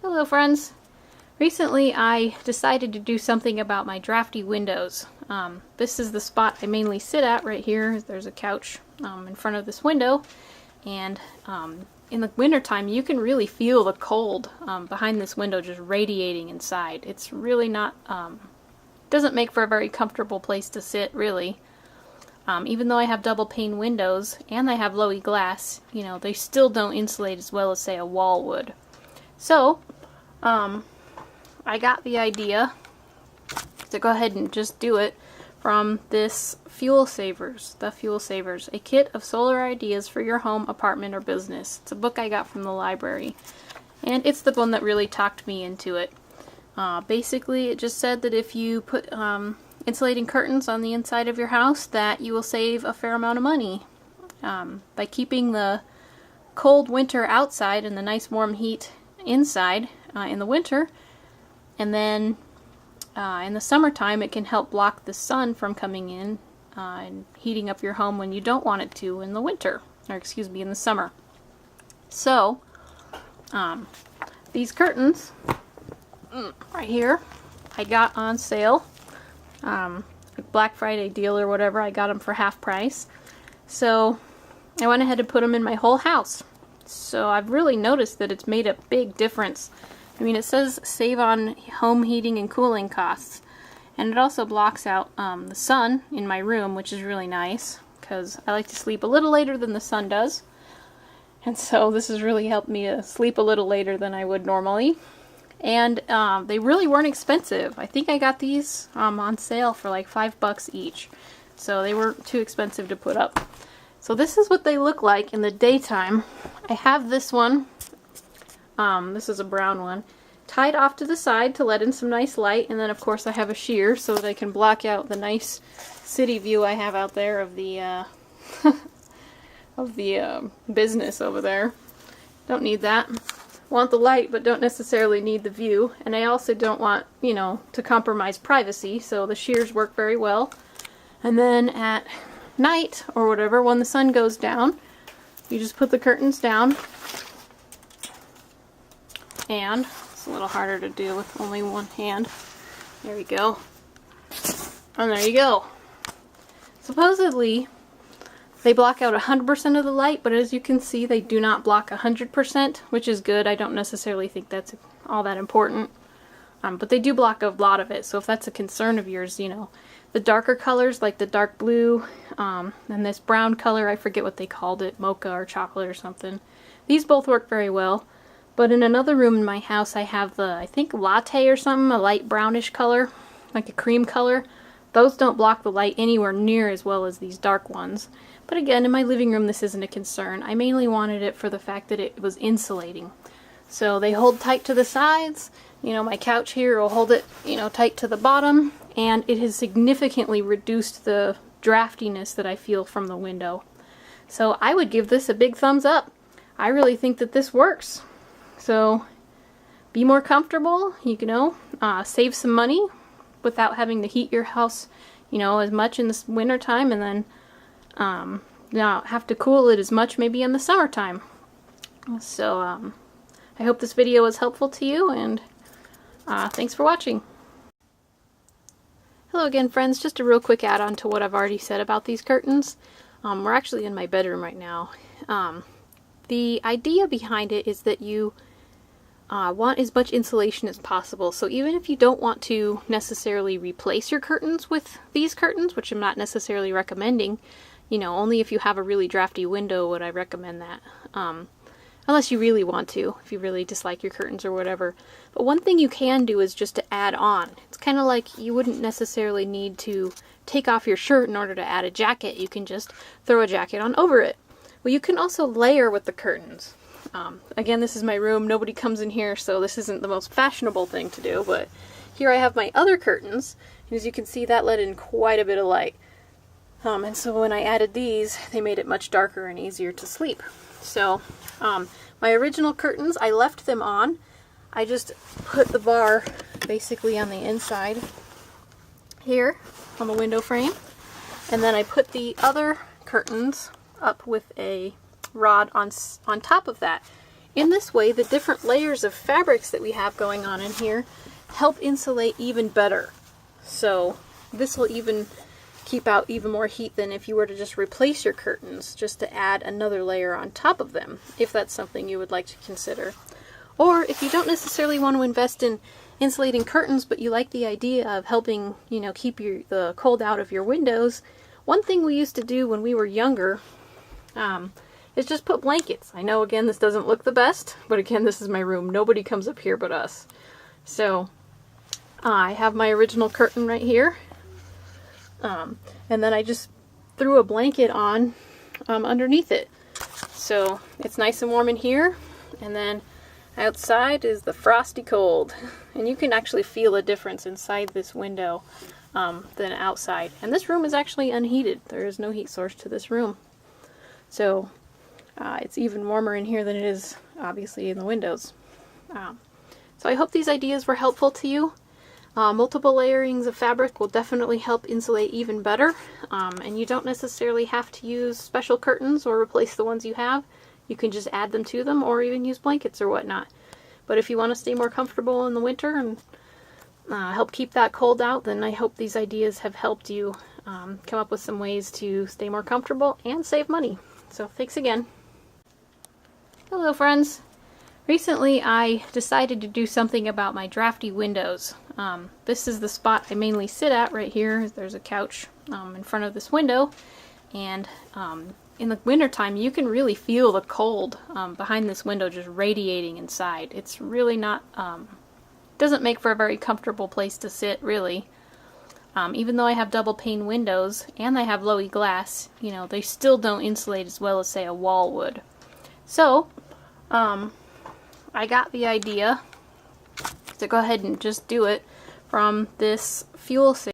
Hello friends! Recently I decided to do something about my drafty windows. This is the spot I mainly sit at right here. There's a couch in front of this window, and in the wintertime you can really feel the cold behind this window just radiating inside. It's really not, doesn't make for a very comfortable place to sit really. Even though I have double pane windows and I have lowy glass, you know, they still don't insulate as well as say a wall would. So, I got the idea to go ahead and just do it from this the Fuel Savers, a kit of solar ideas for your home, apartment, or business. It's a book I got from the library, and it's the one that really talked me into it. Basically, it just said that if you put insulating curtains on the inside of your house, that you will save a fair amount of money by keeping the cold winter outside and the nice warm heat inside in the winter, and then in the summertime it can help block the sun from coming in and heating up your home when you don't want it to in the winter, or excuse me, in the summer. So these curtains right here I got on sale, Black Friday deal or whatever. I got them for half price, so I went ahead and put them in my whole house. So I've really noticed that it's made a big difference. I mean, it says save on home heating and cooling costs, and it also blocks out the sun in my room, which is really nice because I like to sleep a little later than the sun does, and so this has really helped me to sleep a little later than I would normally. And they really weren't expensive. I think I got these on sale for like $5 each, so they weren't too expensive to put up. So this is what they look like in the daytime. I have this one, this is a brown one, tied off to the side to let in some nice light, and then of course I have a sheer so that I can block out the nice city view I have out there of the business over there. Don't need that. Want the light but don't necessarily need the view, and I also don't want, you know, to compromise privacy, so the shears work very well. And then at night or whatever, when the sun goes down, you just put the curtains down, and it's a little harder to do with only one hand. There we go, and there you go. Supposedly they block out 100% of the light, but as you can see they do not block 100%, which is good. I don't necessarily think that's all that important, but they do block a lot of it. So if that's a concern of yours, you know, the darker colors like the dark blue and this brown color, I forget what they called it, mocha or chocolate or something, these both work very well. But in another room in my house I have the, I think, latte or something, a light brownish color, like a cream color. Those don't block the light anywhere near as well as these dark ones. But again, in my living room this isn't a concern. I mainly wanted it for the fact that it was insulating. So they hold tight to the sides. You know, my couch here will hold it, you know, tight to the bottom, and it has significantly reduced the draftiness that I feel from the window. So I would give this a big thumbs up. I really think that this works. So be more comfortable, you know, save some money without having to heat your house, you know, as much in the winter time, and then not have to cool it as much maybe in the summertime. So I hope this video was helpful to you, and thanks for watching. Hello again friends, just a real quick add-on to what I've already said about these curtains. We're actually in my bedroom right now. The idea behind it is that you want as much insulation as possible. So even if you don't want to necessarily replace your curtains with these curtains, which I'm not necessarily recommending, you know, only if you have a really drafty window would I recommend that. Unless you really want to, if you really dislike your curtains or whatever. But one thing you can do is just to add on. It's kind of like you wouldn't necessarily need to take off your shirt in order to add a jacket. You can just throw a jacket on over it. Well, you can also layer with the curtains. Again, this is my room. Nobody comes in here, so this isn't the most fashionable thing to do, but here I have my other curtains, and as you can see that let in quite a bit of light. And so when I added these, they made it much darker and easier to sleep. So my original curtains, I left them on. I just put the bar basically on the inside here on the window frame, and then I put the other curtains up with a rod on top of that. In this way, the different layers of fabrics that we have going on in here help insulate even better. So this will even keep out even more heat than if you were to just replace your curtains, just to add another layer on top of them, if that's something you would like to consider. Or if you don't necessarily want to invest in insulating curtains, but you like the idea of helping, keep the cold out of your windows, one thing we used to do when we were younger is just put blankets. I know, again, this doesn't look the best, but again, this is my room. Nobody comes up here but us. So I have my original curtain right here. And then I just threw a blanket on underneath it. So it's nice and warm in here. And then outside is the frosty cold. And you can actually feel a difference inside this window than outside. And this room is actually unheated. There is no heat source to this room. So it's even warmer in here than it is obviously in the windows. So I hope these ideas were helpful to you. Multiple layerings of fabric will definitely help insulate even better. And you don't necessarily have to use special curtains or replace the ones you have. You can just add them to them or even use blankets or whatnot. But if you want to stay more comfortable in the winter and help keep that cold out, then I hope these ideas have helped you come up with some ways to stay more comfortable and save money. So thanks again. Hello friends. Recently I decided to do something about my drafty windows. This is the spot I mainly sit at right here. There's a couch in front of this window, and in the wintertime you can really feel the cold behind this window just radiating inside. It's really not, doesn't make for a very comfortable place to sit, really. Even though I have double pane windows and I have lowy glass, they still don't insulate as well as, say, a wall would. So I got the idea to go ahead and just do it from this fuel